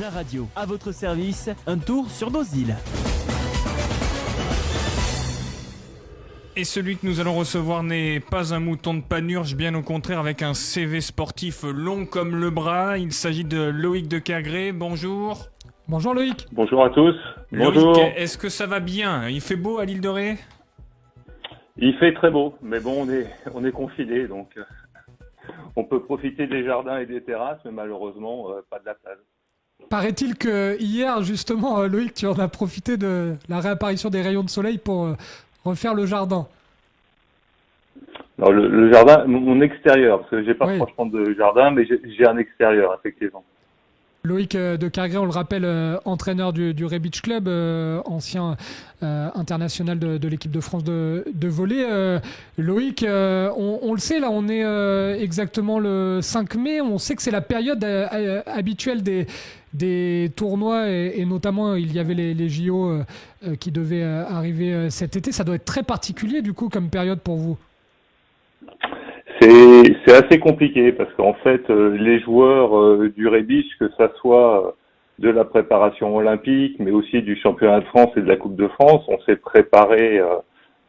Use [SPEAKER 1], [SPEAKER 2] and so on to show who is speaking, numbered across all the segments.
[SPEAKER 1] La radio, à votre service, un tour sur nos îles.
[SPEAKER 2] Et celui que nous allons recevoir n'est pas un mouton de Panurge, bien au contraire, avec un CV sportif long comme le bras. Il s'agit de Loïc de Kergré. Bonjour.
[SPEAKER 3] Bonjour Loïc.
[SPEAKER 4] Bonjour à tous. Bonjour.
[SPEAKER 2] Loïc, est-ce que ça va bien? Il fait beau à l'île de Ré?
[SPEAKER 4] Il fait très beau, mais bon, on est confinés, donc on peut profiter des jardins et des terrasses, mais malheureusement, pas de la plage.
[SPEAKER 3] Paraît-il que hier, justement, Loïc, tu en as profité de la réapparition des rayons de soleil pour refaire le jardin.
[SPEAKER 4] Alors, le jardin, mon extérieur, parce que j'ai pas
[SPEAKER 3] Oui.
[SPEAKER 4] franchement de jardin, mais j'ai un extérieur, effectivement.
[SPEAKER 3] Loïc de Kergré, on le rappelle, entraîneur du Ré Beach Club, ancien international de l'équipe de France de volley. Loïc, on le sait, là, on est exactement le 5 mai. On sait que c'est la période habituelle des tournois et notamment il y avait les JO qui devaient arriver cet été. Ça doit être très particulier, du coup, comme période pour vous.
[SPEAKER 4] C'est assez compliqué parce qu'en fait, les joueurs du Ré Beach, que ça soit de la préparation olympique, mais aussi du championnat de France et de la Coupe de France, on s'est préparé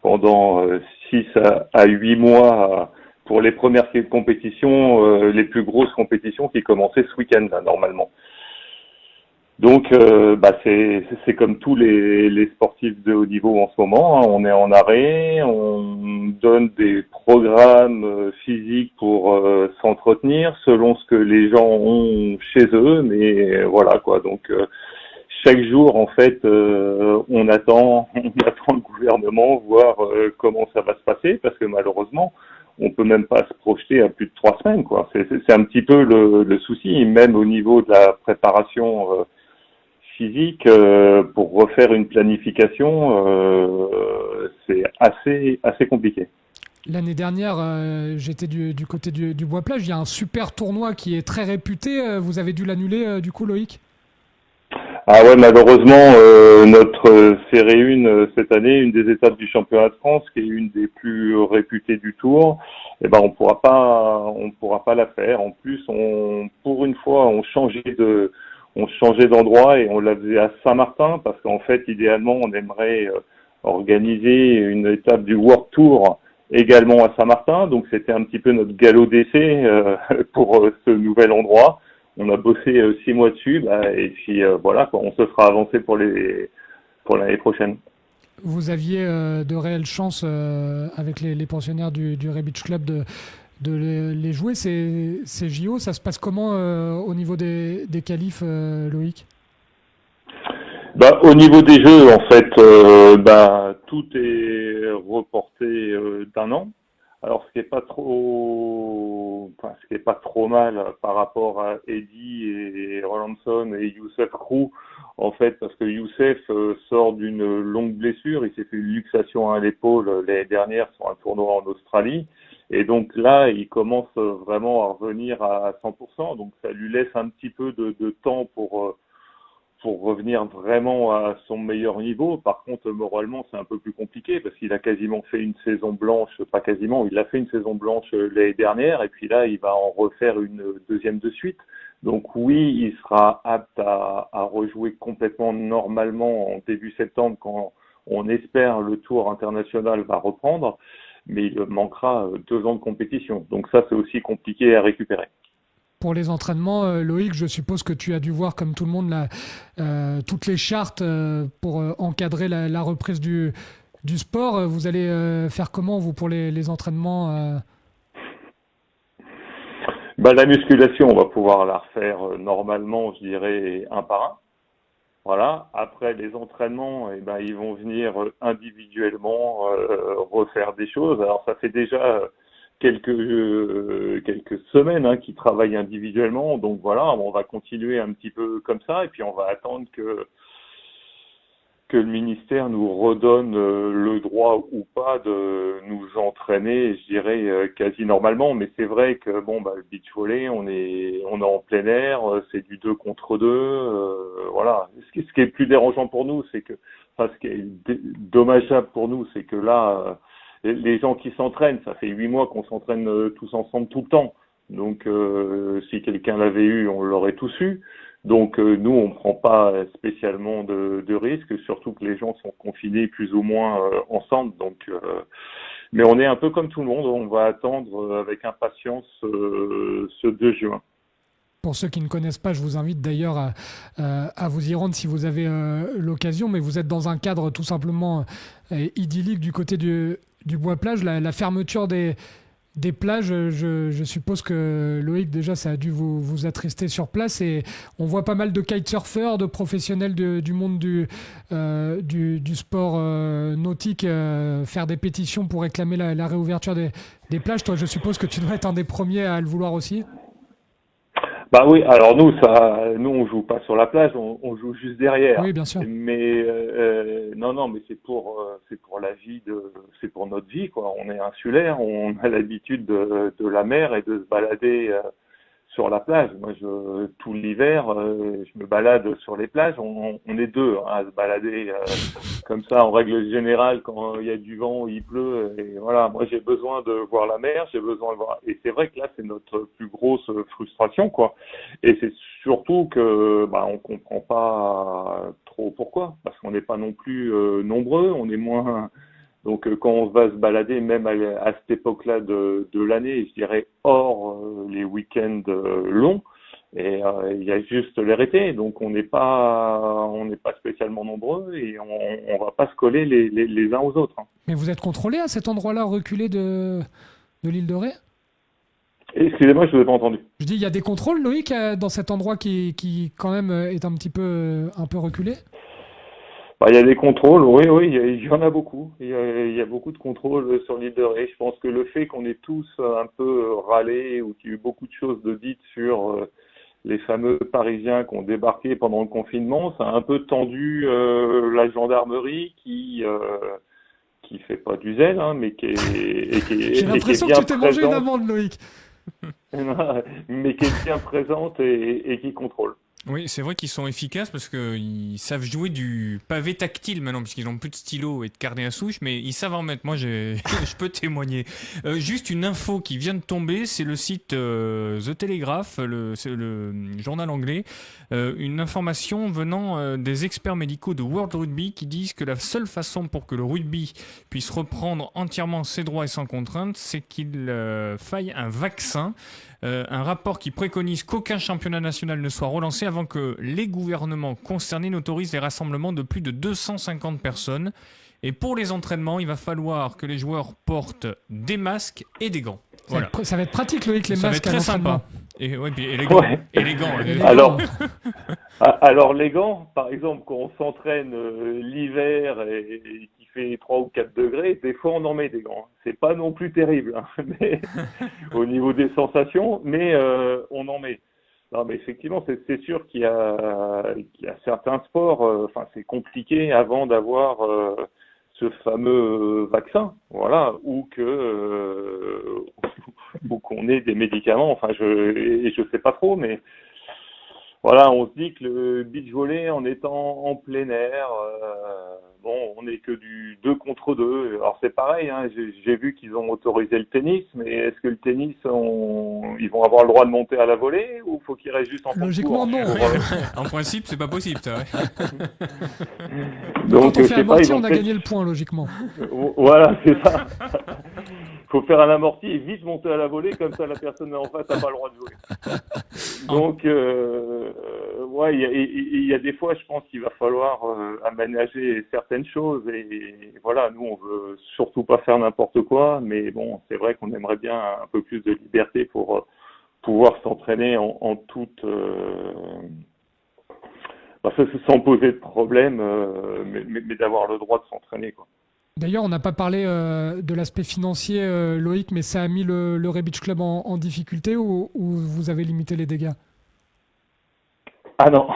[SPEAKER 4] pendant 6 à 8 mois pour les premières compétitions, les plus grosses compétitions qui commençaient ce week-end, là, normalement. Donc, c'est comme tous les sportifs de haut niveau en ce moment, hein. On est en arrêt, on donne des programmes physiques pour s'entretenir selon ce que les gens ont chez eux, mais voilà quoi. Donc, chaque jour, en fait, on attend le gouvernement, voir comment ça va se passer, parce que malheureusement, on peut même pas se projeter à plus de 3 semaines, quoi. C'est un petit peu le souci, même au niveau de la préparation physique, pour refaire une planification, c'est assez compliqué.
[SPEAKER 3] L'année dernière, j'étais du côté du Bois-Plage. Il y a un super tournoi qui est très réputé. Vous avez dû l'annuler, du coup, Loïc?
[SPEAKER 4] Ah ouais, malheureusement, notre série 1 cette année, une des étapes du championnat de France, qui est une des plus réputées du Tour, eh ben on pourra pas la faire. En plus, pour une fois, on changeait d'endroit et on la faisait à Saint-Martin parce qu'en fait, idéalement, on aimerait organiser une étape du World Tour également à Saint-Martin. Donc, c'était un petit peu notre galop d'essai pour ce nouvel endroit. On a bossé 6 mois dessus, et puis voilà, quoi, on se fera avancer pour l'année prochaine.
[SPEAKER 3] Vous aviez de réelles chances avec les pensionnaires du Ré Beach Club de les jouer, ces JO. Ça se passe comment au niveau des qualifs, Loïc?
[SPEAKER 4] Au niveau des jeux, en fait, tout est reporté d'un an. Alors, ce qui est pas trop mal par rapport à Eddie et Rolandson et Youssef Krou, en fait, parce que Youssef sort d'une longue blessure, il s'est fait une luxation à l'épaule l'année dernière sur un tournoi en Australie, et donc là, il commence vraiment à revenir à 100%, donc ça lui laisse un petit peu de temps pour revenir vraiment à son meilleur niveau. Par contre, moralement, c'est un peu plus compliqué parce qu'il a quasiment fait une saison blanche, pas quasiment, il a fait une saison blanche l'année dernière et puis là, il va en refaire une deuxième de suite. Donc oui, il sera apte à rejouer complètement normalement en début septembre quand on espère le tour international va reprendre, mais il manquera 2 ans de compétition. Donc ça, c'est aussi compliqué à récupérer.
[SPEAKER 3] Pour les entraînements, Loïc, je suppose que tu as dû voir, comme tout le monde, toutes les chartes pour encadrer la reprise du sport. Vous allez faire comment, vous, pour les entraînements
[SPEAKER 4] La musculation, on va pouvoir la refaire normalement, je dirais, un par un. Voilà. Après, les entraînements, ils vont venir individuellement refaire des choses. Alors, ça fait déjà quelques semaines qu'ils travaillent individuellement. Donc voilà, on va continuer un petit peu comme ça et puis on va attendre que le ministère nous redonne le droit ou pas de nous entraîner, je dirais quasi normalement. Mais c'est vrai que le beach volley, on est en plein air, c'est du 2 contre 2, voilà. Ce qui est plus dérangeant pour nous, ce qui est dommageable pour nous, c'est que là, les gens qui s'entraînent, ça fait 8 mois qu'on s'entraîne tous ensemble tout le temps. Donc, si quelqu'un l'avait eu, on l'aurait tous eu. Donc nous, on ne prend pas spécialement de risques, surtout que les gens sont confinés plus ou moins ensemble. Donc, mais on est un peu comme tout le monde, on va attendre avec impatience ce 2 juin.
[SPEAKER 3] Pour ceux qui ne connaissent pas, je vous invite d'ailleurs à vous y rendre si vous avez l'occasion, mais vous êtes dans un cadre tout simplement idyllique du côté du Bois-Plage. La fermeture des plages, je suppose que Loïc, déjà, ça a dû vous attrister sur place, et on voit pas mal de kitesurfers, de professionnels du monde du sport nautique faire des pétitions pour réclamer la réouverture des plages. Toi, je suppose que tu dois être un des premiers à le vouloir aussi.
[SPEAKER 4] Bah oui, alors nous on joue pas sur la plage, on joue juste derrière.
[SPEAKER 3] Oui, bien sûr.
[SPEAKER 4] Mais non, mais c'est pour la vie c'est pour notre vie quoi. On est insulaire, on a l'habitude de la mer et de se balader sur la plage. Moi, tout l'hiver, je me balade sur les plages. On est deux à se balader comme ça en règle générale quand il y a du vent, il pleut. Et voilà, moi j'ai besoin de voir la mer, j'ai besoin de voir. Et c'est vrai que là, c'est notre plus grosse frustration, quoi. Et c'est surtout que on comprend pas trop pourquoi, parce qu'on n'est pas non plus nombreux, on est moins. Donc quand on va se balader, même à cette époque-là de l'année, je dirais hors les week-ends longs, et il y a juste l'été, donc on n'est pas spécialement nombreux et on va pas se coller les uns aux autres. Hein.
[SPEAKER 3] Mais vous êtes contrôlé à cet endroit-là, reculé de l'île de Ré ?
[SPEAKER 4] Excusez-moi, je ne vous ai pas entendu.
[SPEAKER 3] Je dis, il y a des contrôles, Loïc, dans cet endroit qui quand même est un peu reculé ?
[SPEAKER 4] Il y a des contrôles, oui, il y en a beaucoup. Il y a beaucoup de contrôles sur l'île de Ré. Je pense que le fait qu'on ait tous un peu râlé ou qu'il y ait eu beaucoup de choses de dites sur les fameux Parisiens qui ont débarqué pendant le confinement, ça a un peu tendu la gendarmerie qui fait pas du zèle, hein, mais qui est
[SPEAKER 3] J'ai l'impression que tu t'es mangé une amende, Loïc.
[SPEAKER 4] Mais qui est bien présente et qui contrôle.
[SPEAKER 2] Oui, c'est vrai qu'ils sont efficaces parce qu'ils savent jouer du pavé tactile maintenant, puisqu'ils n'ont plus de stylo et de carnet à souche, mais ils savent en mettre. Moi, je peux témoigner. Juste une info qui vient de tomber, c'est le site The Telegraph, c'est le journal anglais. Une information venant des experts médicaux de World Rugby qui disent que la seule façon pour que le rugby puisse reprendre entièrement ses droits et sans contrainte, c'est qu'il faille un vaccin. Un rapport qui préconise qu'aucun championnat national ne soit relancé avant que les gouvernements concernés n'autorisent les rassemblements de plus de 250 personnes. Et pour les entraînements, il va falloir que les joueurs portent des masques et des gants. Voilà.
[SPEAKER 3] Ça va être pratique, Loïc, les
[SPEAKER 2] ça
[SPEAKER 3] masques
[SPEAKER 2] va être
[SPEAKER 3] à
[SPEAKER 2] très
[SPEAKER 3] l'entraînement.
[SPEAKER 2] sympa. Et, ouais, puis, et les gants.
[SPEAKER 4] Ouais.
[SPEAKER 2] Et les gants.
[SPEAKER 4] Alors les gants, par exemple, quand on s'entraîne l'hiver et qu'il fait 3 ou 4 degrés, des fois on en met des gants. C'est pas non plus terrible, hein, mais, au niveau des sensations, mais on en met. Non, mais effectivement, c'est sûr qu'il y a certains sports, c'est compliqué avant d'avoir ce fameux vaccin, voilà, ou qu'on ait des médicaments. Je sais pas trop, mais voilà, on se dit que le beach volley, en étant en plein air, on n'est que du 2 contre 2. Alors c'est pareil, hein, j'ai vu qu'ils ont autorisé le tennis, mais est-ce que le tennis, ils vont avoir le droit de monter à la volée ou faut qu'ils restent juste en
[SPEAKER 3] Logiquement, non.
[SPEAKER 2] En principe, c'est pas possible, ça. Ouais.
[SPEAKER 4] Donc,
[SPEAKER 3] quand on fait amorti, on a
[SPEAKER 4] peut-être
[SPEAKER 3] gagné le point, logiquement.
[SPEAKER 4] Voilà, c'est ça. Faut faire un amorti et vite monter à la volée, comme ça la personne en face n'a pas le droit de jouer. Donc, il y a des fois, je pense qu'il va falloir aménager certaines choses. Et voilà, nous, on veut surtout pas faire n'importe quoi, mais bon, c'est vrai qu'on aimerait bien un peu plus de liberté pour pouvoir s'entraîner en toute... sans poser de problème, mais d'avoir le droit de s'entraîner, quoi.
[SPEAKER 3] D'ailleurs, on n'a pas parlé de l'aspect financier, Loïc, mais ça a mis le Ray Beach Club en difficulté ou vous avez limité les dégâts ?
[SPEAKER 4] Ah non,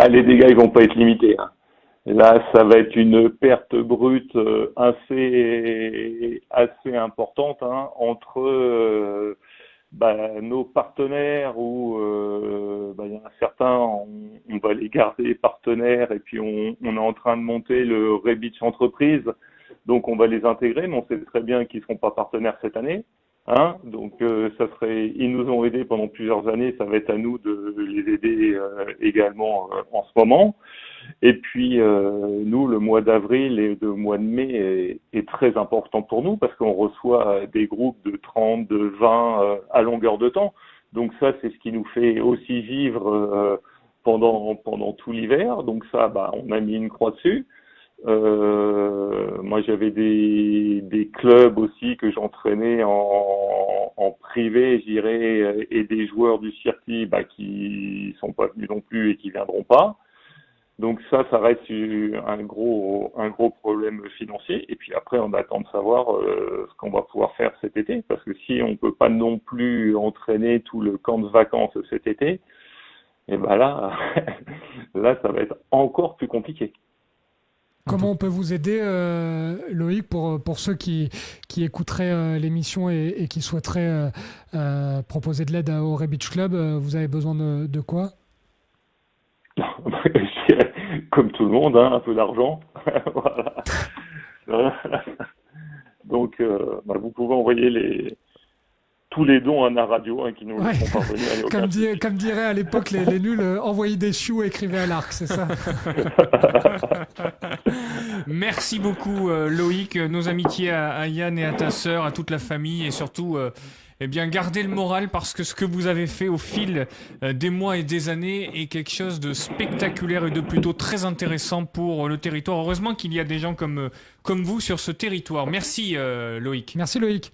[SPEAKER 4] les dégâts ils vont pas être limités. Hein. Là, ça va être une perte brute assez importante entre nos partenaires où il y en a certains, on va les garder partenaires et puis on est en train de monter le Ray Beach Entreprise, donc on va les intégrer, mais on sait très bien qu'ils ne seront pas partenaires cette année. Hein, donc ils nous ont aidés pendant plusieurs années, ça va être à nous de les aider également en ce moment. Et puis nous, le mois d'avril et le mois de mai est très important pour nous parce qu'on reçoit des groupes de 30, de 20 à longueur de temps. Donc ça, c'est ce qui nous fait aussi vivre pendant tout l'hiver. Donc ça, on a mis une croix dessus. Moi, j'avais des clubs aussi que j'entraînais en privé, je dirais, et des joueurs du circuit qui sont pas venus non plus et qui viendront pas. Donc ça reste un gros problème financier. Et puis après, on attend de savoir ce qu'on va pouvoir faire cet été, parce que si on peut pas non plus entraîner tout le camp de vacances cet été, et là, là, ça va être encore plus compliqué.
[SPEAKER 3] Comment on peut vous aider, Loïc, pour ceux qui écouteraient l'émission et qui souhaiteraient proposer de l'aide au Ray Beach Club? Vous avez besoin de quoi?
[SPEAKER 4] Je dirais, comme tout le monde, un peu d'argent. Voilà. Donc, vous pouvez envoyer tous les dons à la radio qui nous font parvenir.
[SPEAKER 3] Comme dirait à l'époque les nuls, envoyez des chiots, écrivez à l'arc, c'est ça?
[SPEAKER 2] Merci beaucoup Loïc, nos amitiés à Yann et à ta sœur, à toute la famille et surtout gardez le moral parce que ce que vous avez fait au fil des mois et des années est quelque chose de spectaculaire et de plutôt très intéressant pour le territoire. Heureusement qu'il y a des gens comme vous sur ce territoire. Merci Loïc.
[SPEAKER 3] Merci Loïc.